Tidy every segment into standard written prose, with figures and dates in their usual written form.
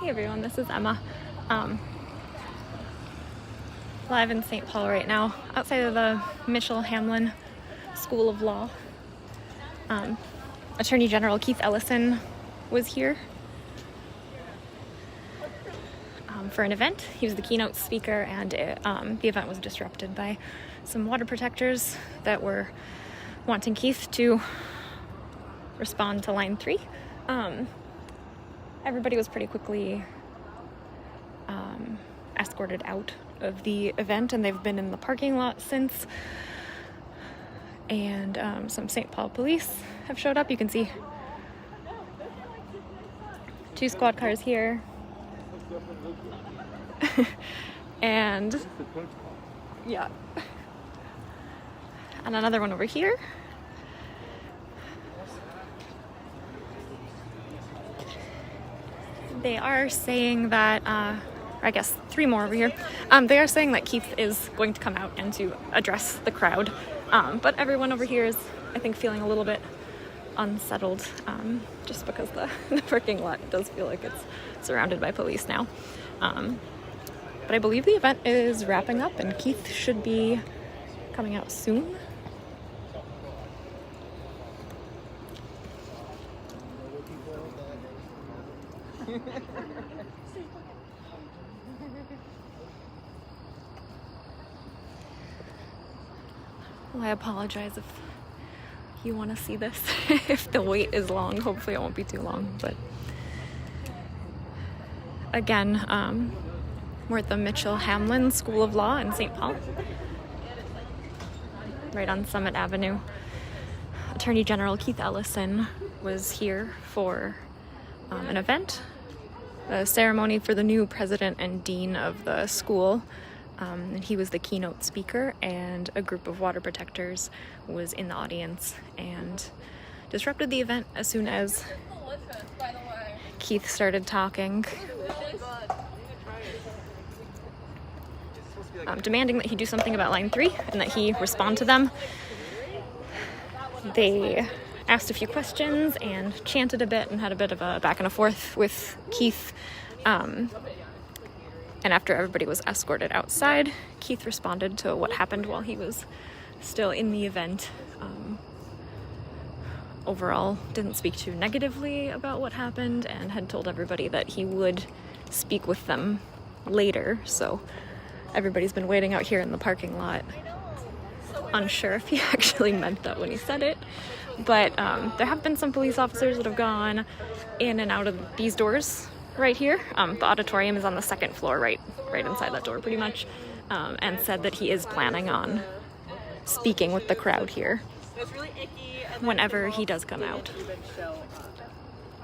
Hey everyone, this is Emma. Live in St. Paul right now, outside of the Hamline School of Law. Attorney General Keith Ellison was here for an event. He was the keynote speaker, and the event was disrupted by some water protectors that were wanting Keith to respond to line 3. Everybody was pretty quickly escorted out of the event, and they've been in the parking lot since. And some St. Paul police have showed up. You can see 2 squad cars here. And yeah, and another one over here. They are saying that, I guess 3 more over here. They are saying that Keith is going to come out and to address the crowd. But everyone over here is, I think, feeling a little bit unsettled, just because the parking lot does feel like it's surrounded by police now. But I believe the event is wrapping up and Keith should be coming out soon. Well, I apologize if you want to see this. If the wait is long, hopefully it won't be too long. But again, we're at the Hamline School of Law in St. Paul, right on Summit Avenue. Attorney General Keith Ellison was here for an event, a ceremony for the new president and dean of the school. And he was the keynote speaker, and a group of water protectors was in the audience and disrupted the event as soon as Keith started talking, demanding that he do something about line 3 and that he respond to them. They asked a few questions and chanted a bit and had a bit of a back and a forth with Keith. And after everybody was escorted outside, Keith responded to what happened while he was still in the event. Overall, didn't speak too negatively about what happened and had told everybody that he would speak with them later. So everybody's been waiting out here in the parking lot, unsure if he actually meant that when he said it. But there have been some police officers that have gone in and out of these doors right here. The auditorium is on the 2nd floor, right inside that door pretty much, and said that he is planning on speaking with the crowd here whenever he does come out.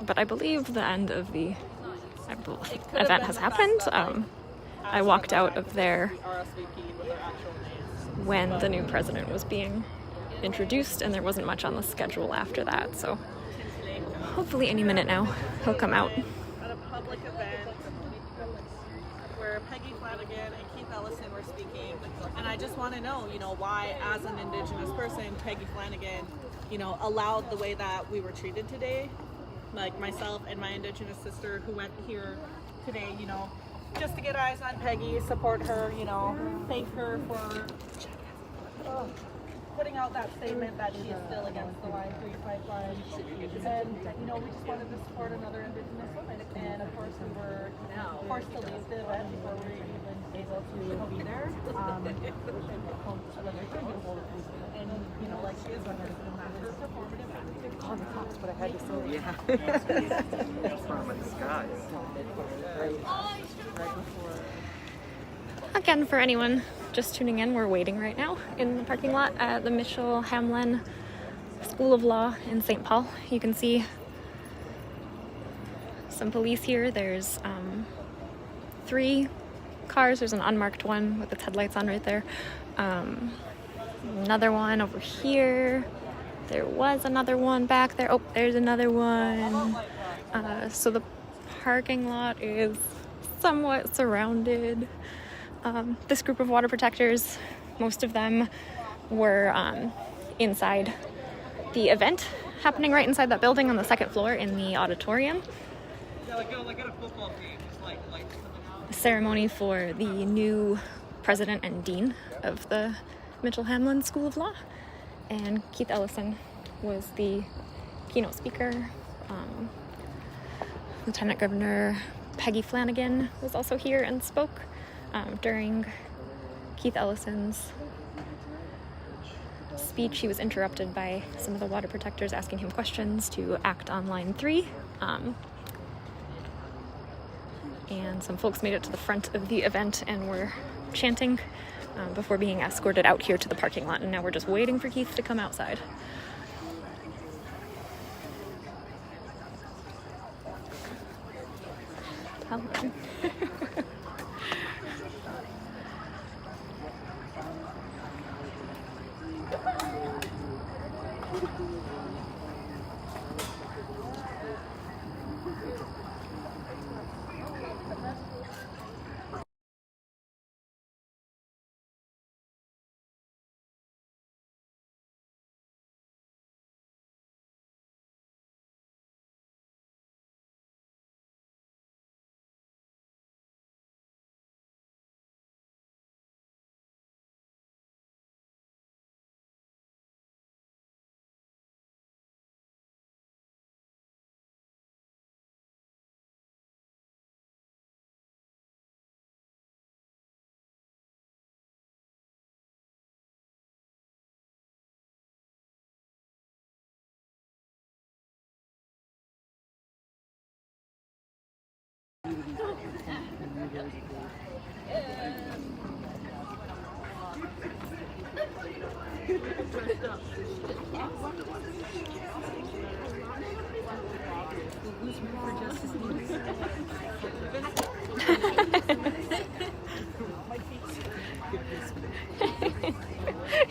But I believe the end of the event has happened. I walked out of there when the new president was being introduced, and there wasn't much on the schedule after that, so hopefully any minute now he'll come out. At a public event where Peggy Flanagan and Keith Ellison were speaking, and I just want to know, why, as an Indigenous person, Peggy Flanagan, allowed the way that we were treated today, like myself and my Indigenous sister who went here today, just to get eyes on Peggy, support her, thank her for putting out that statement that she is still against the line 3 pipeline. And, we just wanted to support another Indigenous woman. And of course, we were forced to leave the event before we were even able to be there. And, like she is her performative acting. On the cops, but I had to say, yeah. From the skies. Again, for anyone just tuning in, we're waiting right now in the parking lot at the Hamline School of Law in St. Paul. You can see some police here. There's 3 cars. There's an unmarked one with its headlights on right there. Another one over here. There was another one back there. Oh, there's another one. So the parking lot is somewhat surrounded. This group of water protectors, most of them were inside the event happening right inside that building on the 2nd floor in the auditorium. Like a football game. ceremony for the new president and dean of the Hamline School of Law. And Keith Ellison was the keynote speaker. Lieutenant Governor Peggy Flanagan was also here and spoke during Keith Ellison's speech. He was interrupted by some of the water protectors asking him questions to act on line 3. And some folks made it to the front of the event and were chanting before being escorted out here to the parking lot. And now we're just waiting for Keith to come outside. Hello.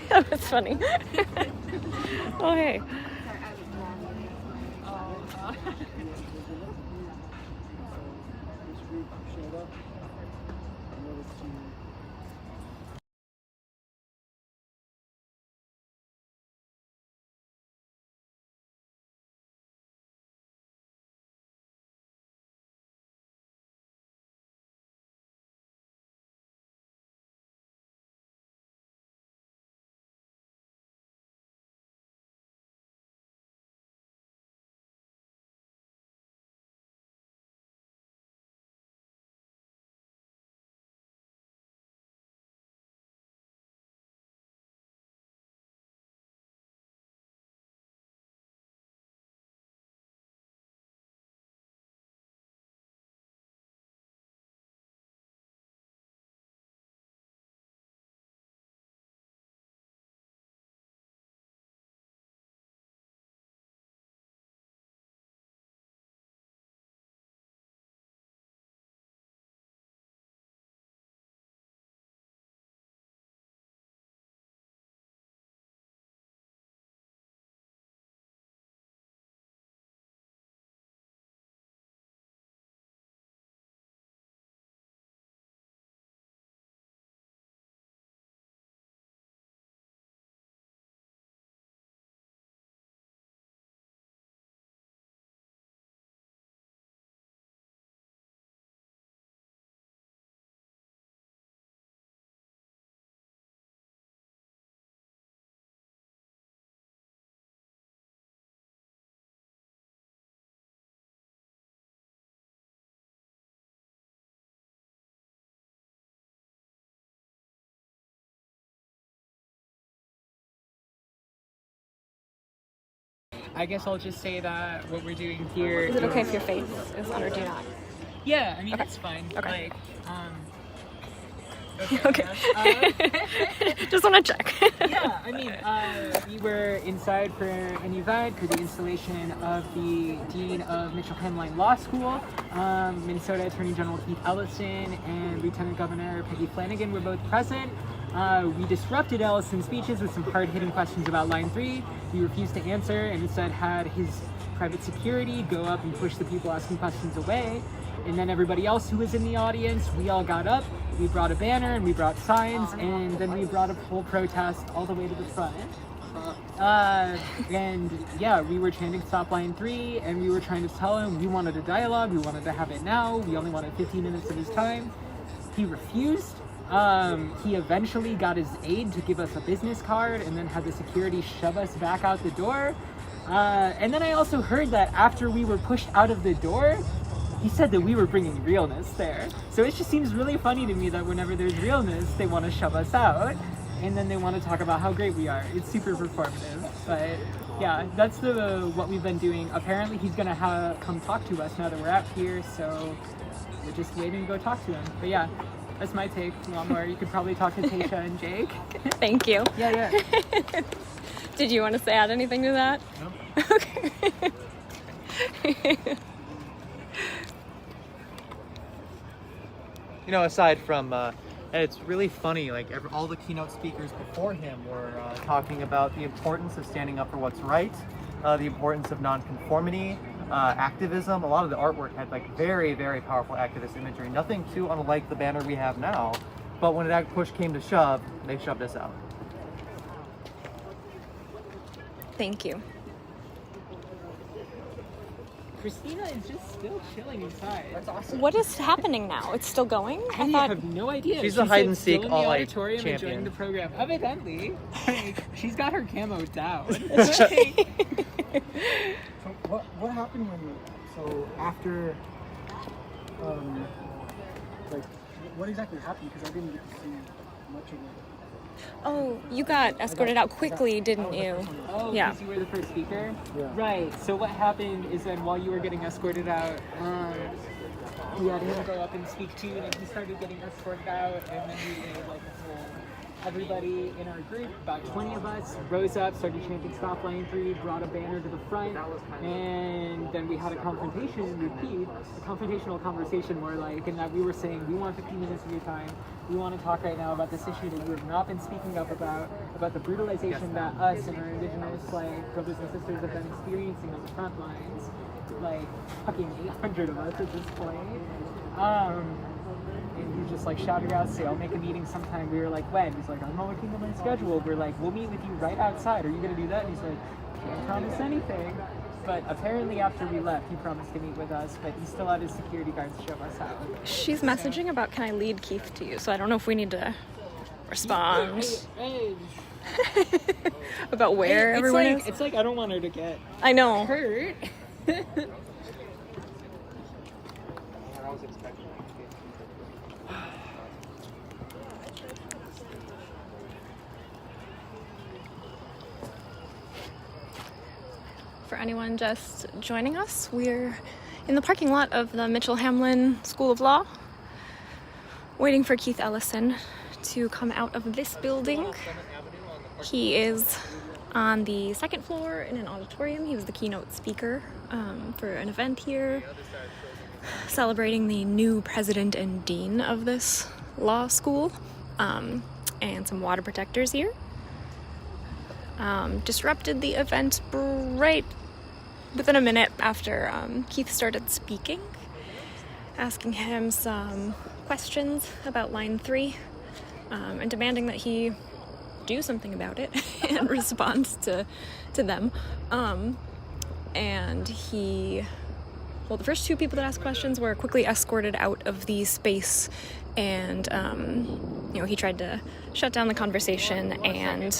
That was funny. Oh, hey. I guess I'll just say that what we're doing here Is it okay if your face is on or do not? Yeah, I mean, it's fine. Okay. Like, Okay. Just want to check. yeah, I mean, we were inside for an event for the installation of the Dean of Hamline Law School. Minnesota Attorney General Keith Ellison and Lieutenant Governor Peggy Flanagan were both present. We disrupted Ellison's speeches with some hard-hitting questions about Line 3. He refused to answer and instead had his private security go up and push the people asking questions away. And then everybody else who was in the audience, we all got up, we brought a banner and we brought signs, and then we brought a whole protest all the way to the front. And yeah, we were chanting stop line 3, and we were trying to tell him we wanted a dialogue, we wanted to have it now, we only wanted 15 minutes of his time. He refused. He eventually got his aide to give us a business card and then had the security shove us back out the door. And then I also heard that after we were pushed out of the door, he said that we were bringing realness there. So it just seems really funny to me that whenever there's realness, they want to shove us out. And then they want to talk about how great we are. It's super performative. But yeah, that's what we've been doing. Apparently he's going to come talk to us now that we're out here. So we're just waiting to go talk to him. But yeah, that's my take. If you want more, you could probably talk to Tasha and Jake. Thank you. Yeah. Did you want to add anything to that? No. Okay. You know, aside from, it's really funny, like all the keynote speakers before him were talking about the importance of standing up for what's right, the importance of nonconformity, activism. A lot of the artwork had like very, very powerful activist imagery, nothing too unlike the banner we have now, but when push came to shove, they shoved us out. Thank you. Christina is just still chilling inside. That's awesome. What is happening now? It's still going? I have no idea. She's a hide and seek still in all the like auditorium champion. enjoying the program. Evidently, like, she's got her camo down. So what happened after like what exactly happened? Because I didn't get to see much of it. Oh, you got escorted out quickly, didn't you? Oh, Yeah. because you were the first speaker? Yeah. Right. So what happened is that while you were getting escorted out, we had him go up and speak to you, and he started getting escorted out, and then we did like a whole... Everybody in our group, about 20 of us, rose up, started chanting stop line 3, brought a banner to the front, and then we had a confrontation with Keith, a confrontational conversation more like, in that we were saying, we want 15 minutes of your time, we want to talk right now about this issue that you have not been speaking up about the brutalization that us and our indigenous like brothers and sisters have been experiencing on the front lines, like fucking 800 of us at this point. And he just like shouted out, say, I'll make a meeting sometime. We were like, when? He's like, I'm not looking at my schedule. We're like, we'll meet with you right outside. Are you going to do that? And he's like, can't promise anything. But apparently after we left, he promised to meet with us, but he still had his security guards shove us out. She's messaging about, can I lead Keith to you? So I don't know if we need to respond. About where everyone is. It's like I don't want her to get I know. hurt. For anyone just joining us, we're in the parking lot of the Hamline School of Law, waiting for Keith Ellison to come out of this building. He is on the second floor in an auditorium. He was the keynote speaker for an event here, celebrating the new president and dean of this law school, and some water protectors here. Disrupted the event right within a minute after Keith started speaking, asking him some questions about line 3, and demanding that he do something about it in response to them. And the first 2 people that asked questions were quickly escorted out of the space, and he tried to shut down the conversation and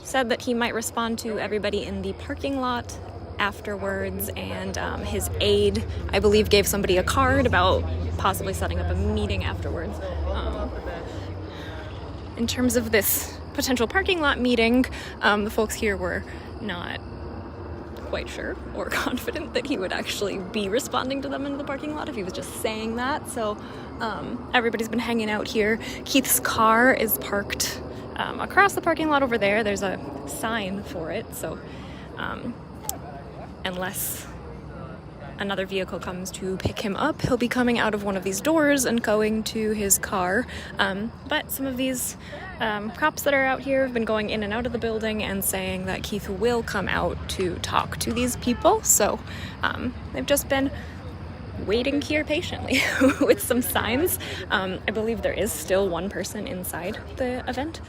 said that he might respond to everybody in the parking lot afterwards, and his aide, I believe, gave somebody a card about possibly setting up a meeting afterwards. In terms of this potential parking lot meeting, the folks here were not quite sure or confident that he would actually be responding to them in the parking lot if he was just saying that. So everybody's been hanging out here. Keith's car is parked across the parking lot over there. There's a sign for it, so unless another vehicle comes to pick him up, he'll be coming out of one of these doors and going to his car. But some of these cops that are out here have been going in and out of the building and saying that Keith will come out to talk to these people. So they've just been waiting here patiently with some signs. I believe there is still one person inside the event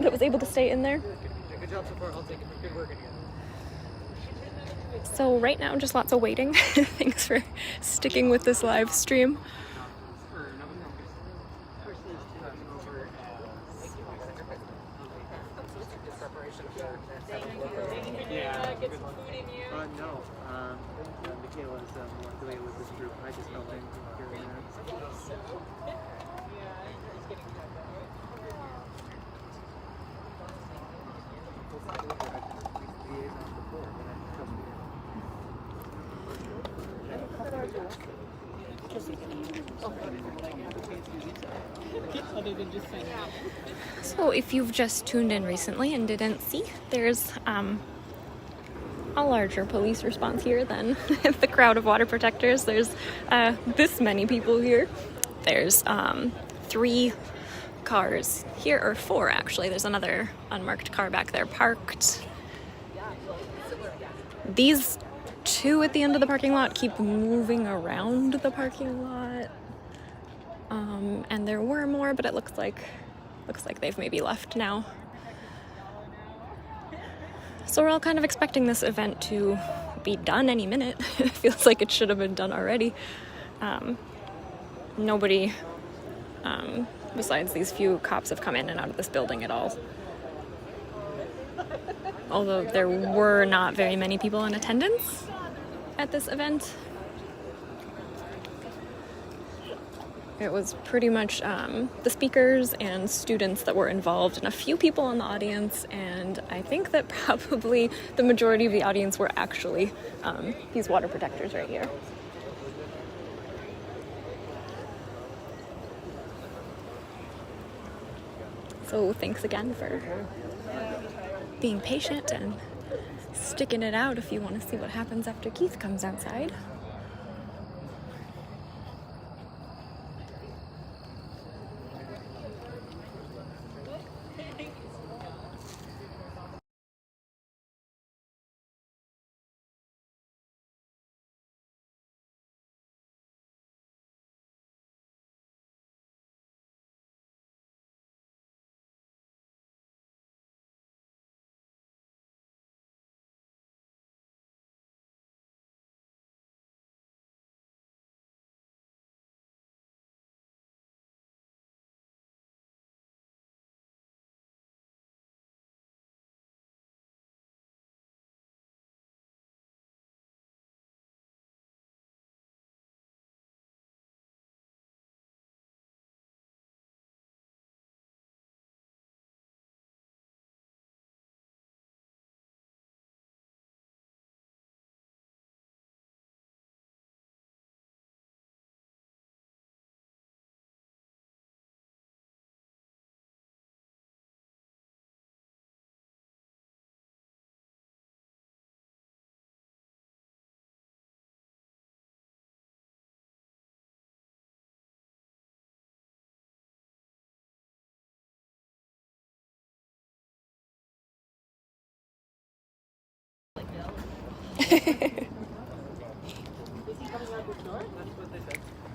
that was able to stay in there. Good job so far. I'll take it. Good work again. So right now, just lots of waiting. Thanks for sticking with this live stream. No. Michaela is more affiliated with this group. I just felt like hearing So if you've just tuned in recently and didn't see, there's a larger police response here than the crowd of water protectors. There's this many people here. There's 3 cars here, or 4 actually. There's another unmarked car back there parked. These 2 at the end of the parking lot keep moving around the parking lot. And there were more, but it looks like they've maybe left now. So we're all kind of expecting this event to be done any minute. It feels like it should have been done already. Nobody, besides these few cops, have come in and out of this building at all. Although there were not very many people in attendance at this event. It was pretty much the speakers and students that were involved, and a few people in the audience, and I think that probably the majority of the audience were actually these water protectors right here. So thanks again for being patient and sticking it out if you want to see what happens after Keith comes outside.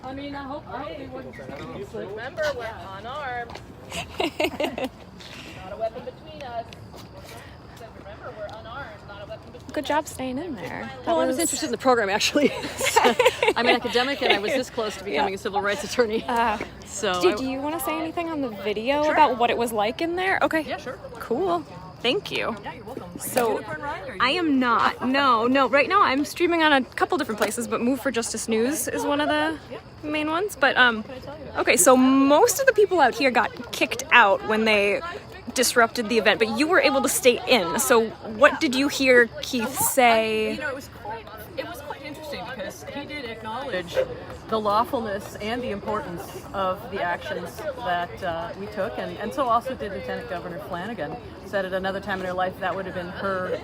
I mean, I hope they wouldn't. Remember, we're unarmed. Not a weapon between us. Remember, we're unarmed. Not a weapon between us. Good job staying in there. Well, I was interested in the program, actually. I'm an academic, and I was this close to becoming a civil rights attorney. Did you want to say anything on the video about what it was like in there? Okay. Yeah, sure. Cool. Thank you. Yeah, you're welcome. So, I am not. No. Right now I'm streaming on a couple different places, but Move for Justice News is one of the main ones. But, okay, so most of the people out here got kicked out when they disrupted the event, but you were able to stay in. So, what did you hear Keith say? You know, it was quite interesting because he did acknowledge the lawfulness and the importance of the actions that we took, and so also did Lieutenant Governor Flanagan. Said at another time in her life that would have been her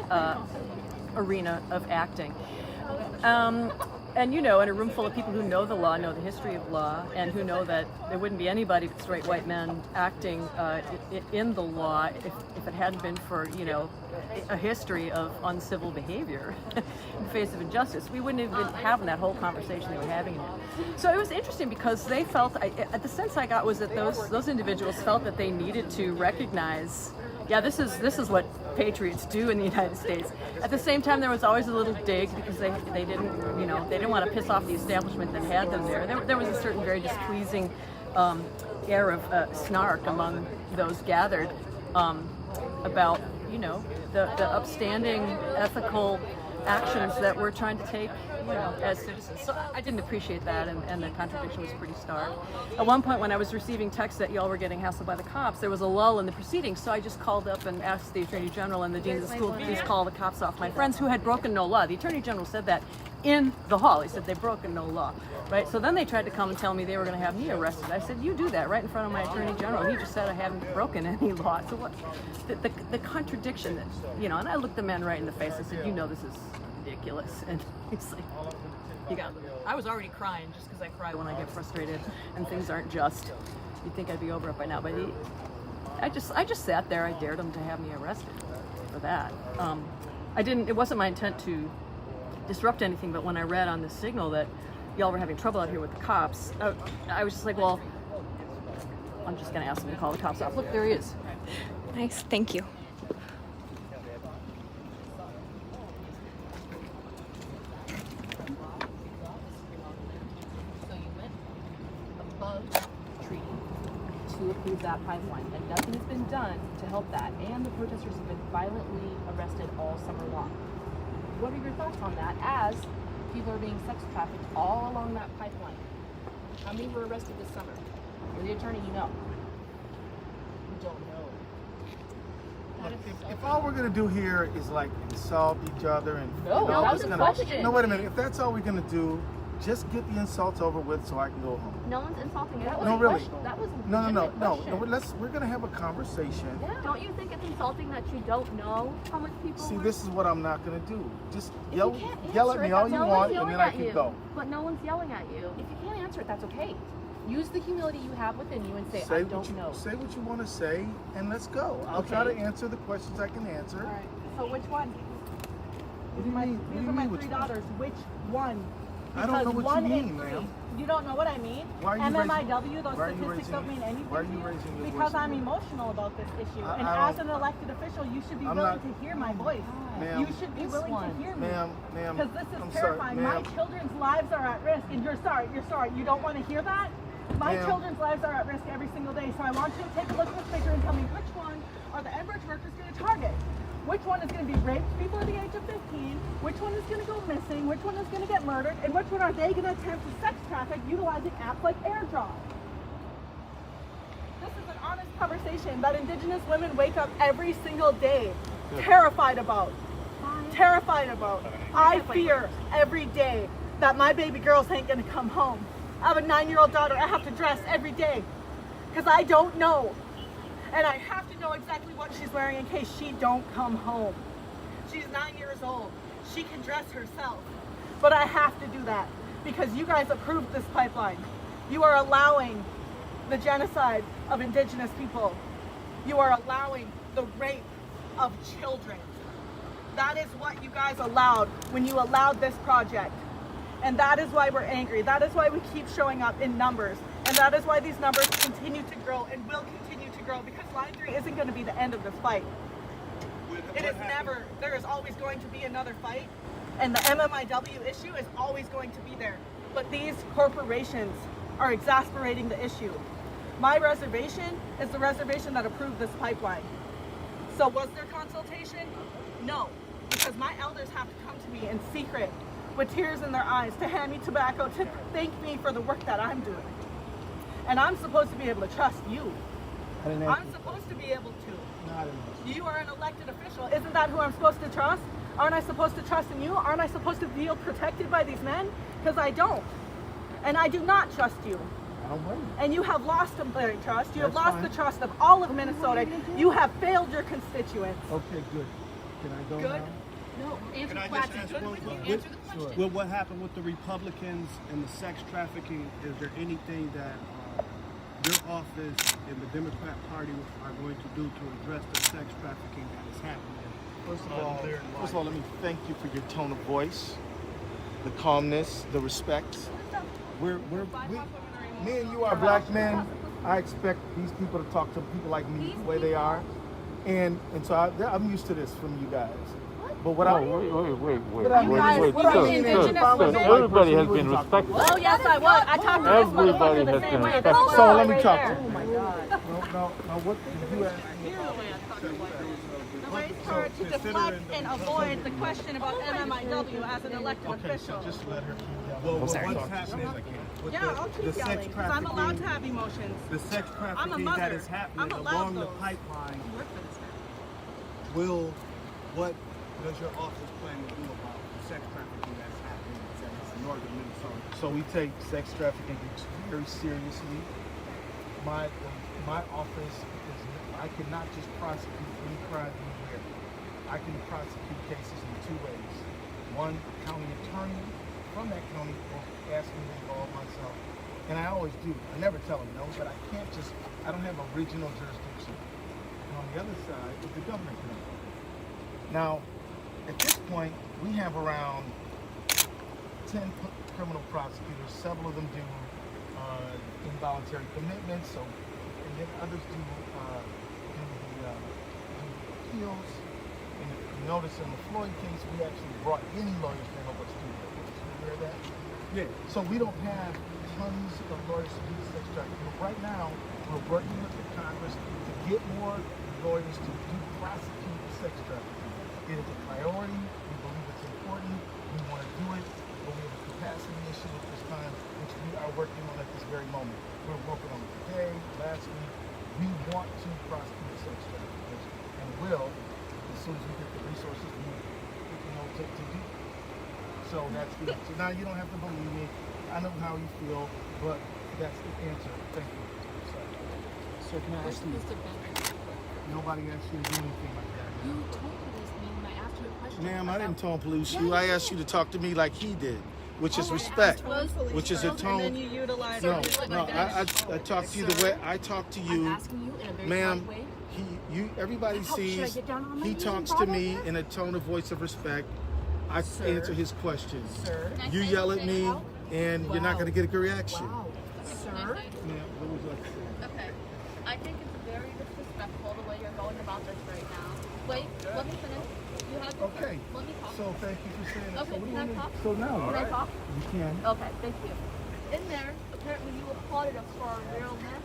arena of acting. And you know, in a room full of people who know the law, know the history of law, and who know that there wouldn't be anybody but straight white men acting in the law if it hadn't been for, you know, a history of uncivil behavior in the face of injustice, we wouldn't have been having that whole conversation they were having. So it was interesting because they felt, the sense I got was that those individuals felt that they needed to recognize, yeah, this is what patriots do in the United States. At the same time, there was always a little dig because they didn't, you know, they didn't want to piss off the establishment that had them there. There was a certain very displeasing air of snark among those gathered about, you know, the upstanding ethical actions that we're trying to take, you know, as citizens. So I didn't appreciate that, and the contradiction was pretty stark. At one point, when I was receiving texts that y'all were getting hassled by the cops, there was a lull in the proceedings, so I just called up and asked the Attorney General and the Dean of the School to please call the cops off my friends who had broken no law. The Attorney General said that in the hall. He said they've broken no law, right? So then they tried to come and tell me they were going to have me arrested. I said, you do that right in front of my Attorney General. He just said I haven't broken any law. So what? The contradiction that, you know, and I looked the man right in the face. I said, you know, this is ridiculous. And he's like, you got, I was already crying just because I cry when I get frustrated and things aren't just. You'd think I'd be over it by now, but I just sat there. I dared him to have me arrested for that. It wasn't my intent to disrupt anything, but when I read on the signal that y'all were having trouble out here with the cops, I was just like, well, I'm just going to ask him to call the cops off. Look, there he is. Nice, thank you. So you went above treaty to approve that pipeline, and nothing has been done to help that, and the protesters have been violently arrested all summer long. What are your thoughts on that as people are being sex trafficked all along that pipeline? How many were arrested this summer? You're the attorney, you know. You don't know. If all we're gonna do here is like insult each other and No, that was a question. No, wait a minute. If that's all we're gonna do, just get the insults over with so I can go home. No one's insulting anyone. No, really. That was a No. legitimate question. We're gonna have a conversation. Yeah. Don't you think it's insulting that you don't know how much people See, were? this is what I'm not gonna do. Just If yell you can't at answer me it, all you no one's want, and yelling then I at can you. go. But no one's yelling at you. If you can't answer it, that's okay. Use the humility you have within you and say, I don't know. Say what you want to say, and let's go. I'll try to answer the questions I can answer. All right. So which one? What do you These mean? are my three daughters. Which one? I don't know Because what you 1 in mean, 3. ma'am. You don't know what I mean? Why are you MMIW, those why are you statistics raising- don't mean anything why are to you you? raising your Because voice? I'm emotional about this issue. And I as an elected official, you should be I'm willing not- to hear my voice. Ma'am. You should be willing to hear me. Ma'am, Because this is I'm terrifying. sorry, My ma'am. children's lives are at risk, and you're sorry. You don't want to hear that? My Ma'am. children's lives are at risk every single day. So I want you to take a look at this picture and tell me which one are the Enbridge workers going to target? Which one is going to be raped before the age of 15? Which one is going to go missing? Which one is going to get murdered? And which one are they going to attempt to sex traffic utilizing apps like AirDrop? This is an honest conversation that Indigenous women wake up every single day terrified about. Terrified about. I fear every day that my baby girls ain't going to come home. I have a 9-year-old daughter I have to dress every day because I don't know. And I have to know exactly what she's wearing in case she don't come home. She's 9 years old. She can dress herself. But I have to do that because you guys approved this pipeline. You are allowing the genocide of Indigenous people. You are allowing the rape of children. That is what you guys allowed when you allowed this project. And that is why we're angry. That is why we keep showing up in numbers. And that is why these numbers continue to grow and will continue to grow, because Line 3 isn't going to be the end of this fight. It is never. There is always going to be another fight. And the MMIW issue is always going to be there. But these corporations are exasperating the issue. My reservation is the reservation that approved this pipeline. So was there consultation? No, because my elders have to come to me in secret with tears in their eyes to hand me tobacco, to thank me for the work that I'm doing. And I'm supposed to be able to trust you. I'm supposed to be able to. You are an elected official. Isn't that who I'm supposed to trust? Aren't I supposed to trust in you? Aren't I supposed to feel protected by these men? Because I don't. And I do not trust you. And you have lost their trust. You have lost the trust of all of Minnesota. You have failed your constituents. Okay, good. Can I go Good. now? No, answer Can the I just question. ask one Answer question? the question. With what happened with the Republicans and the sex trafficking, is there anything that your office and the Democrat Party are going to do to address the sex trafficking that is happening? First of all, let me thank you for your tone of voice, the calmness, the respect. Me and you are black men. I expect these people to talk to people like me the way they are, and so I'm used to this from you guys. But what I Wait, sir, everybody has been respectful. Oh, yes, I was. I talked to this Everybody has been respectful. So let me talk to you. Oh my God. No, what did you ask me? The way for her to deflect and avoid the question about MMIW as an elected official. Just let her keep yelling. What's happening with Yeah, I'll keep the yelling sex because I'm allowed to trafficking? have emotions. The sex I'm a trafficking mother. that is happening I'm allowed along the those. pipeline. You work for this guy. What does your office plan to do about the sex trafficking that's happening in northern Minnesota? So we take sex trafficking very seriously. My office is, I cannot just prosecute any crime anywhere. I can prosecute cases in two ways. One, county attorney from that county will ask me to involve myself. And I always do. I never tell them no, but I can't just, I don't have original jurisdiction. And on the other side is the governor can involve. Now, at this point, we have around 10 criminal prosecutors. Several of them do involuntary commitments, so, and then others do the appeals. And if you notice in the Floyd case, we actually brought in lawyers to help us do that. Did you hear that? Yeah. So we don't have tons of lawyers to do sex trafficking. But right now, we're working with the Congress to get more lawyers to prosecute sex trafficking. It is a priority. We believe it's important. We want to do it, but we have a capacity issue at this time, which we are working on at this very moment. We're working on it today, last week. We want to prosecute sex traffickers, and will as soon as we get the resources we need, to do. So that's the answer. Now you don't have to believe me. I know how you feel, but that's the answer. Thank you. So can I ask you? Nobody asked you to do anything like that. You told police me when I asked you a question. Ma'am, I didn't tone police you. I asked you to talk to me like he did, which is respect, which is a And then tone. you utilize No, it. no, I talk to you the way I talk to you, I'm asking you in a very ma'am. polite way. Everybody Should I sees get down on my he knees talks and to bow me down? in a tone of voice of respect. I Sir. answer his questions. Sir. You yell at me, and you're not going to get a good reaction. Wow. Sir. Ma'am, what would you like to say? Okay. I think it's very disrespectful the way you're going about this right now. Wait, let me finish. You have to Okay. Let me talk. So thank you for saying that. Okay, So what do can you I mean? talk? So now, Can I talk? you can. Okay, thank you. In there, apparently you applauded us for our realness,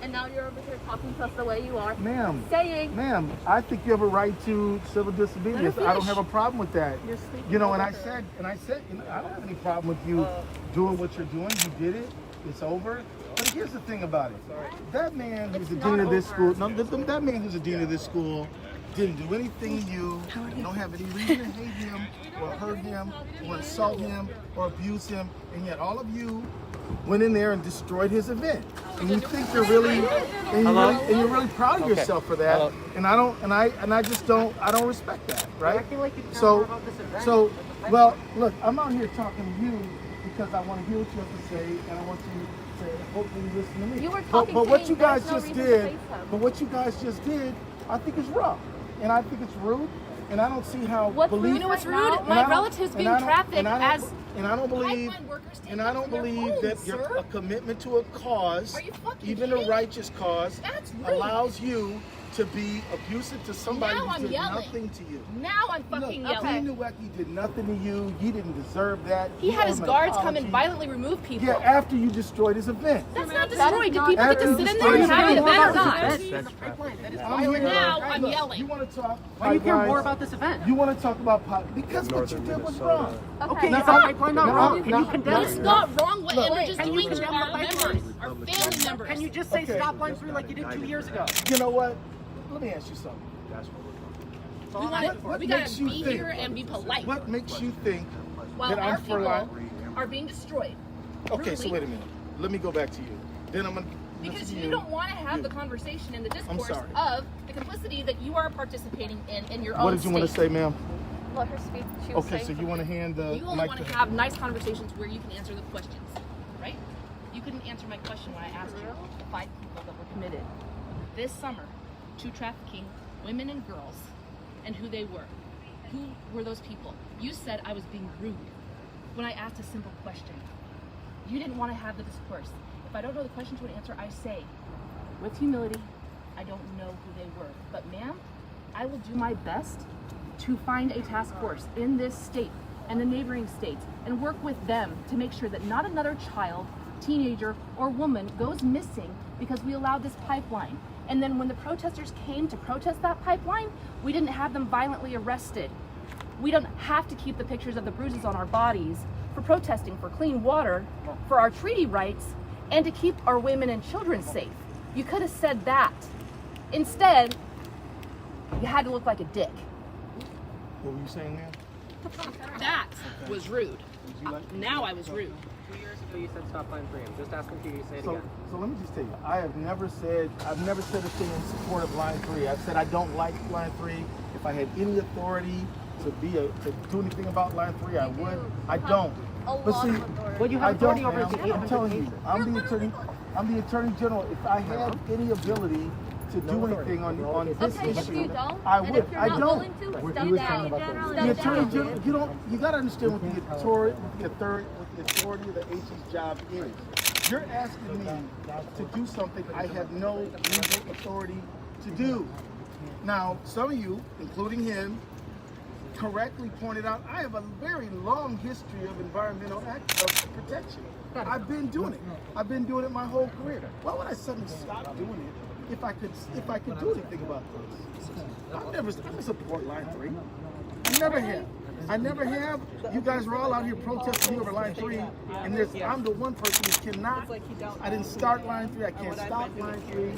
and now you're over here talking to us the way you are. Ma'am, Saying I think you have a right to civil disobedience. I don't have a problem with that. you're speaking. You know, and over I her. said, I don't have any problem with you doing what you're doing. You did it. It's over. But here's the thing about it. That man who's the dean of this school, that man who's the dean of this school didn't do anything to you. You don't have any reason to hate him or hurt him or insult him or abuse him. And yet all of you went in there and destroyed his event. And you think you're really, and you're really proud of yourself for that. Hello. And I don't respect that, right? So, well, look, I'm out here talking to you because I want to hear what you have to say, and I want you to hopefully listen to me. You were talking but to what me, you guys there's no just reason to did, face him. but what you guys just did, I think is rough, and I think it's rude, and I don't see how What's rude? belief. You know what's and rude? I don't- My and relatives being I don't- trafficked and I don't- as and I don't believe, pipeline workers take and I up don't from their believe homes, that sir. a commitment to a cause, Are you fucking even a kidding? righteous cause, That's rude. allows you to be abusive to somebody Now who I'm did yelling. nothing to you. Now I'm fucking Look, yelling. Niedwiecki did nothing to you. You didn't deserve that. He You had owe his him an guards come and apology. violently remove people. Yeah, after you destroyed his event. That's not destroyed. Did people get After to you sit in there destroyed and his have an event. event or not? That is I'm here. Now I'm Look, yelling. You want to talk? Why do you care pipelines? more about this event? You want to talk about because what you did was wrong. Okay. Is the pipeline not wrong? Can you no, condemn It's it? not wrong what Look, we're just can you doing to condemn our the pipeline? members, our family members. Can you just say Okay. stop line 3 like you did 2 years ago? You know what? Let me ask you something. We gotta What be makes you think? here and be polite. What makes you think While that our I'm for people life? are being destroyed. Okay, so Rudely. wait a minute. Let me go back to you. Then I'm gonna Because listen to you don't want to have You. the conversation and the discourse sorry. of the complicity that you are participating in your own What did you want to state. say, ma'am? let her speak. She was Okay, saying so you want to hand the You only mic want to to her? have nice conversations where you can answer the questions, right? You couldn't answer my question when I asked you the 5 people that were committed this summer to trafficking women and girls and who they were. Who were those people? You said I was being rude when I asked a simple question. You didn't want to have the discourse. If I don't know the question to an answer, I say, with humility, I don't know who they were. But ma'am, I will do my best to find a task force in this state and the neighboring states and work with them to make sure that not another child, teenager, or woman goes missing because we allowed this pipeline. And then when the protesters came to protest that pipeline, we didn't have them violently arrested. We don't have to keep the pictures of the bruises on our bodies for protesting for clean water, for our treaty rights, and to keep our women and children safe. You could have said that. Instead, you had to look like a dick. What were you saying, ma'am? That was rude. Now I was rude. 2 years ago you said stop line 3. I'm just asking you to say it So again. let me just tell you, I've never said a thing in support of line 3. I've said I don't like line 3. If I had any authority to do anything about line 3, I would. I don't. But see, Well, you I have don't. authority over Ma'am. the I'm telling you, I'm the attorney general. If I had any ability to do anything on this Okay, if you issue, don't, I and would. if you're I not don't. willing to, We're step doing down. something about The Step attorney down. general, you got to understand what the authority of the AG's job is. You're asking me to do something I have no legal authority to do. Now, some of you, including him, correctly pointed out I have a very long history of environmental protection. I've been doing it. I've been doing it my whole career. Why would I suddenly stop doing it if I could do anything about this? I never support line 3. I never have. You guys are all out here protesting over line 3, and I'm the one person who cannot. I didn't start line 3. I can't stop line 3.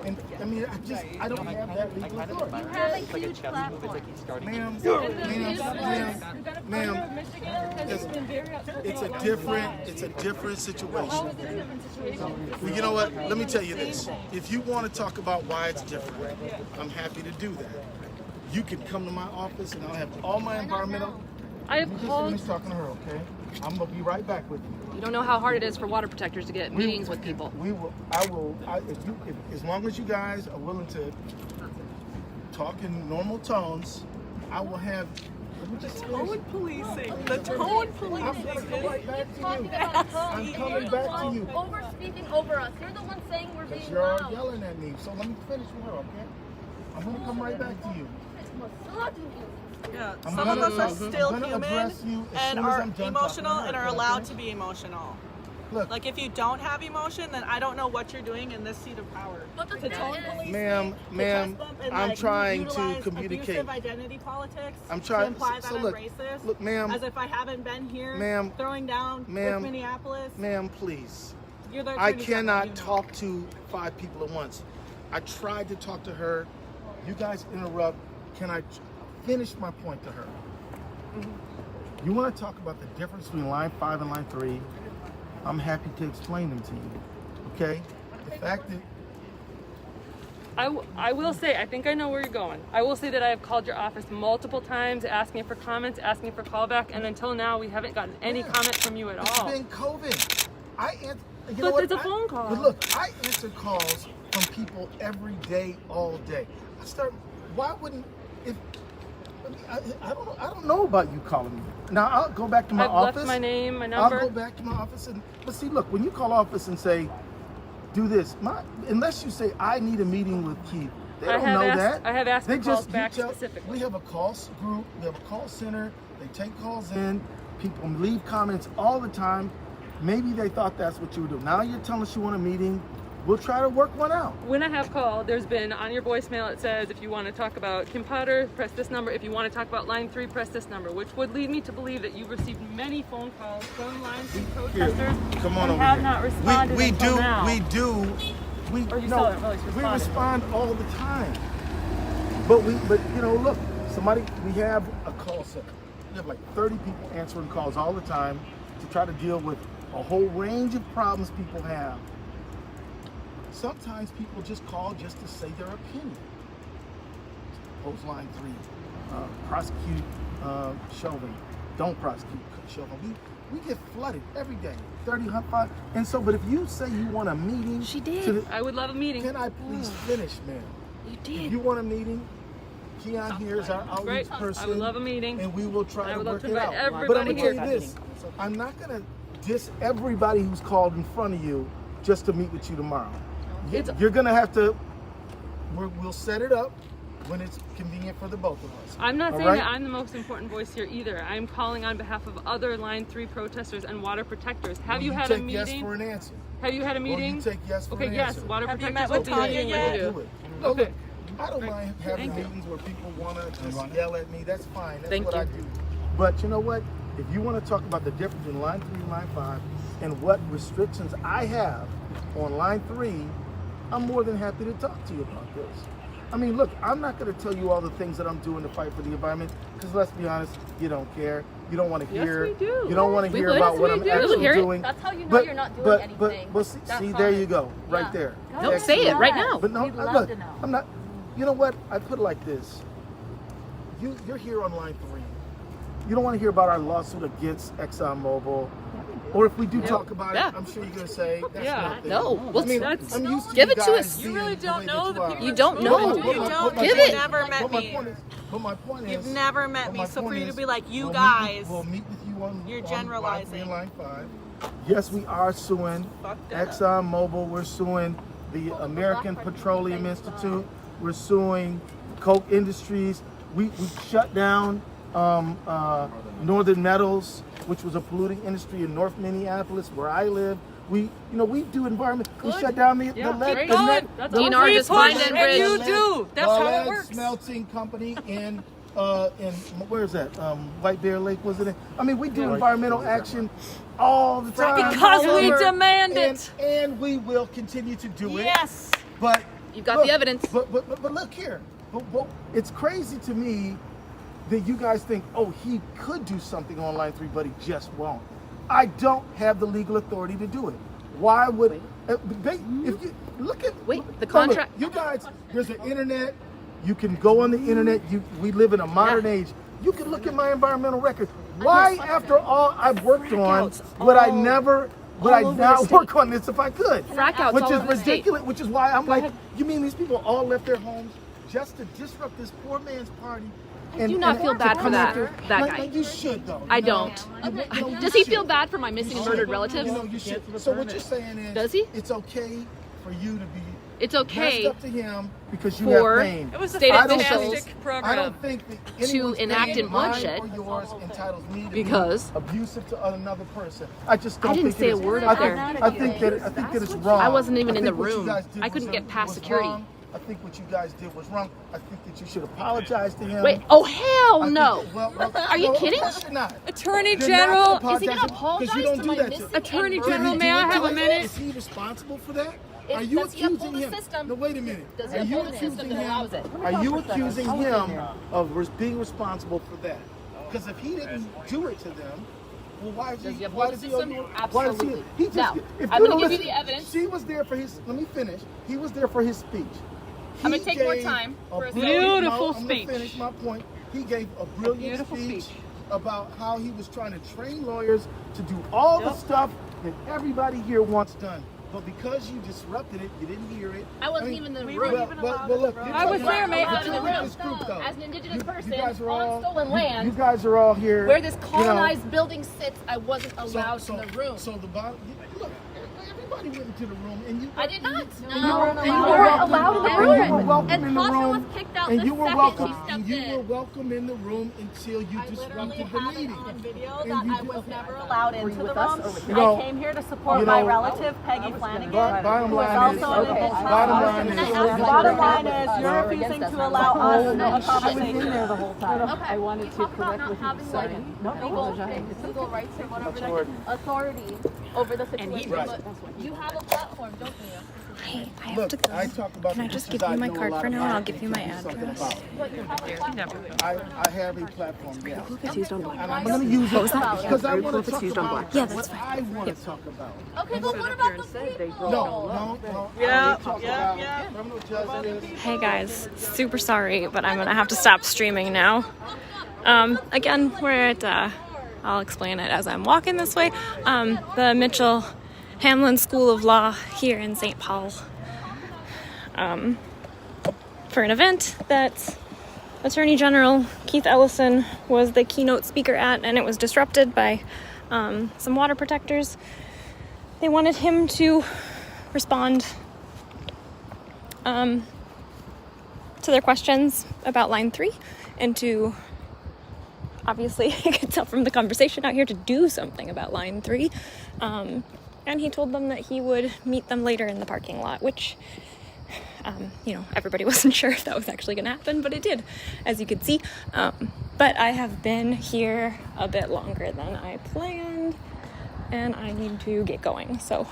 And I mean, I don't have that legal authority. You have a huge platform. Ma'am, it's a different situation. Well, you know what? Let me tell you this. If you want to talk about why it's different, I'm happy to do that. You can come to my office and I'll have all my environmental. I have You just called. finish talking to her, okay? I'm gonna be right back with you. You don't know how hard it is for water protectors to get meetings with people. As long as you guys are willing to talk in normal tones, I will have. Tone policing. The tone I'm policing. gonna come right back to Talking you. about I'm coming back to you. over speaking over us. You're the one saying we're Because being you're loud. yelling at me. So let me finish with her, okay? I'm gonna come right back to you. Yeah, I'm some gonna- of us are still I'm gonna human address you as and soon as are I'm done emotional talking to and her, are allowed okay? to be emotional. Look, Like if you don't have emotion, then I don't know what you're doing in this seat of power. But the To thing tone is- police Ma'am, me, ma'am, to chest bump and, I'm like, trying to utilize communicate. abusive identity politics I'm trying- to imply so that look, I'm racist. look, ma'am. As if I haven't been here Ma'am, throwing down ma'am, with Minneapolis. Ma'am, please. You're the I attorney general, cannot you know. talk to 5 people at once. I tried to talk to her. You guys interrupt. Can I finish my point to her? You want to talk about the difference between line 5 and line 3? I'm happy to explain them to you. Okay? The fact that I will say, I think I know where you're going. I will say that I have called your office multiple times asking for comments, asking for callback, and until now we haven't gotten any comment from you at it's all. been COVID. You But know what? it's a phone call. But look, I answer calls from people every day, all day. Why wouldn't if I don't know about you calling me. Now I'll go back to my I've office. left my name, my number. I'll go back to my office but see, look, when you call office and say, do this, unless you say I need a meeting with Keith, they don't know that. I have asked They for calls just back specifically. We have a call group, we have a call center, they take calls in, people leave comments all the time. Maybe they thought that's what you would do. Now you're telling us you want a meeting. We'll try to work one out. When I have called, there's been on your voicemail, it says if you want to talk about Kim Potter, press this number. If you want to talk about line 3, press this number, which would lead me to believe that you've received many phone calls from line 3 protesters Come on and over have here. not responded we until now. Or you still haven't really we responded. respond all the time. But you know, look, we have a call center. We have like 30 people answering calls all the time to try to deal with a whole range of problems people have. Sometimes people just call just to say their opinion. Post line 3, prosecute Chauvin. Don't prosecute Chauvin. We get flooded every day, 35. And so, but if you say you want a meeting, She did. I would love a meeting. can I please finish, ma'am? You If did. you want a meeting, Keon here is our outreach Great. person. I would love a meeting. And we will try I to would love work to it invite out. everybody But I'm gonna tell here. you this: I'm not gonna diss everybody who's called in front of you just to meet with you tomorrow. You're gonna have to. We'll set it up when it's convenient for the both of us. I'm not All saying right? that I'm the most important voice here either. I'm calling on behalf of other Line 3 protesters and water protectors. Have Will you had a take meeting? yes for an answer? Have you had a Will meeting? you take yes for Okay, an yes. answer? Water Have you protectors met will with be Tanya there. yet? Do it. No, Okay. look, I don't mind having Thank you. meetings where people want to just yell at me. That's fine. That's Thank what you. I do. But you know what? If you want to talk about the difference in Line 3 and Line 5 and what restrictions I have on Line 3, I'm more than happy to talk to you about this. I mean, look, I'm not going to tell you all the things that I'm doing to fight for the environment because let's be honest, you don't care. You don't want to Yes, hear. we do. You don't want to We hear would. about Yes, what we I'm do. actually Hear it. doing. That's how you know you're not doing anything. But That's there you honest. go, right Yeah. there. No, say it right now. But no, We'd love look, to know. I'm not. You know what? I put it like this. You're here on Line 3. You don't want to hear about our lawsuit against ExxonMobil. Or if we do talk about it, I'm sure you're going to say that's nothing. No. Well, I mean, that's- I'm used to Give you it to guys us. being You really the don't way know that the are. people You don't know. You don't. Give You've it. never met But my me. point is, but my point is, You've never met but me. my So for point you to is, be like, you we'll guys, we'll meet with you on you're on generalizing. Line 5. Yes, we are suing Fucked up. ExxonMobil. We're suing the American Petroleum Institute. We're suing Koch Industries. We shut down Northern Metals, which was a polluting industry in North Minneapolis, where I live. We do environment. We shut down the lead. great. The lead That's DNR awesome. just find and And bridge. you do. That's how it lead works. smelting company in where is that? White Bear Lake, was it? I mean, we do environmental action all the time. Because all we over. demand And- it. and we will continue to do it. Yes. But You've got look, the evidence. But look here. But it's crazy to me that you guys think, oh, he could do something on Line 3, but he just won't. I don't have the legal authority to do it. Why would if you look at Wait, the look, contract. you guys, there's an internet. You can go on the internet. We live in a modern age. You can look at my environmental record. Why, after all I've worked on, would I never? Would I not work on this if I could? Frackouts Which all is over the state. ridiculous. Which is why I'm like, you mean these people all left their homes just to disrupt this poor man's party? I do not feel bad for that guy. Like you should though. I you know? don't. You know, Does he feel bad for my missing and murdered relatives? You know, you should. So what you're saying is, Does he? It's okay for you to be. It's okay messed up to him because you for have pain. It was a state fantastic officials program. I don't think that to anyone's enact pain, in mine bloodshed or yours entitles me to because be abusive to another person. I just don't. I didn't think say it a is. word I up think, there. I think that it's wrong. I wasn't even in the think what you room. guys did I couldn't was- get past was security. wrong. I think what you guys did was wrong. I think that you should apologize to him. Wait, oh I hell think no! that- well, Are you no, kidding? Of course you're not. Attorney You're not General, Is he gonna apologize because you apologize don't to do my that missing Attorney and General, murdered may I have a minute? Is he responsible for that? Is- Are you does he uphold accusing the him? system? No, wait a minute. Does he Are you uphold the system accusing that him? allows it? Are you accusing him of being responsible for that? Because if he didn't do it to them, well, why is Does he he? uphold Why the does he? system? Why does Absolutely. he just? Now, if I'm you gonna don't give you listen- the evidence. She was there for his. Let me finish. He was there for his speech. I'm gonna He take more gave time for a brilliant- second. Beautiful I'm gonna speech. finish my point. He gave a brilliant Beautiful speech speech. about how he was trying to train lawyers to do all the stuff that everybody here wants done. But because you disrupted it, you didn't hear it. I wasn't mean, even in the we room. weren't even allowed in the look, room. you're I was talking there, about- mate. but you're I was in the with this group, though. As an indigenous person you guys are all on stolen land, You guys are all here. where this you know, colonized building sits, I wasn't allowed in the room. So the bottom. Look, everybody went into the room, and you. I did not. You weren't And you allowed. weren't allowed in the And you were room. welcome And in the Tasha room. was kicked out And the you were second welcome. she stepped And you in. were welcome in the room until you I literally disrupted the have it meeting. on video And that you I did- was never allowed into the room. You know- I came here to support you my know- relative, Peggy Flanagan, Bottom who is line is. also an indigenous Bottom person. line is. Bottom line is, you're refusing to allow us a conversation. I wanted to correctly having like legal rights or whatever authority over the situation. Right. But you have a platform, don't you? I have Look, to go. I talk about Can I the just issues give you my know a card lot for now and about I'll give you my and do something address? about. I have a platform, yeah. Who gets used on black? And I'm going to use it because I want to talk about Yeah, that's what fine. I want to talk about. Okay, but what about the people? No. Yeah, I talk yeah, about yeah. criminal justice. Hey guys, super sorry, but I'm gonna have to stop streaming now. Again, we're at, I'll explain it as I'm walking this way, the Mitchell Hamline School of Law here in St. Paul, for an event that Attorney General Keith Ellison was the keynote speaker at, and it was disrupted by some water protectors. They wanted him to respond to their questions about line 3 and to, obviously, you can tell from the conversation out here, to do something about line 3. And he told them that he would meet them later in the parking lot, which, everybody wasn't sure if that was actually going to happen, but it did, as you could see. But I have been here a bit longer than I planned, and I need to get going. So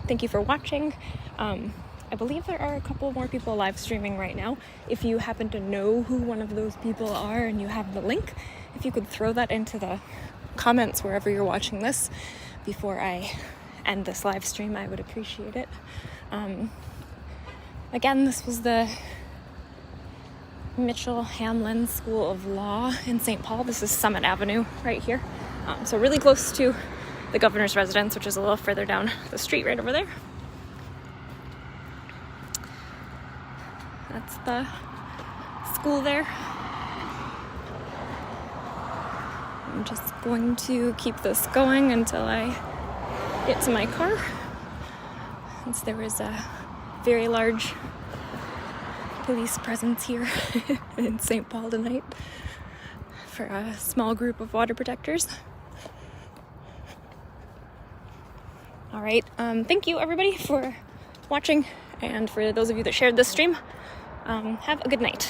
thank you for watching. I believe there are a couple more people live streaming right now. If you happen to know who one of those people are and you have the link, if you could throw that into the comments wherever you're watching this before I end this live stream, I would appreciate it. Again, this was the Mitchell Hamline School of Law in St. Paul. This is Summit Avenue right here. So really close to the governor's residence, which is a little further down the street right over there. That's the school there. I'm just going to keep this going until I get to my car, since there was a very large police presence here in St. Paul tonight for a small group of water protectors. All right, thank you everybody for watching, and for those of you that shared this stream, have a good night.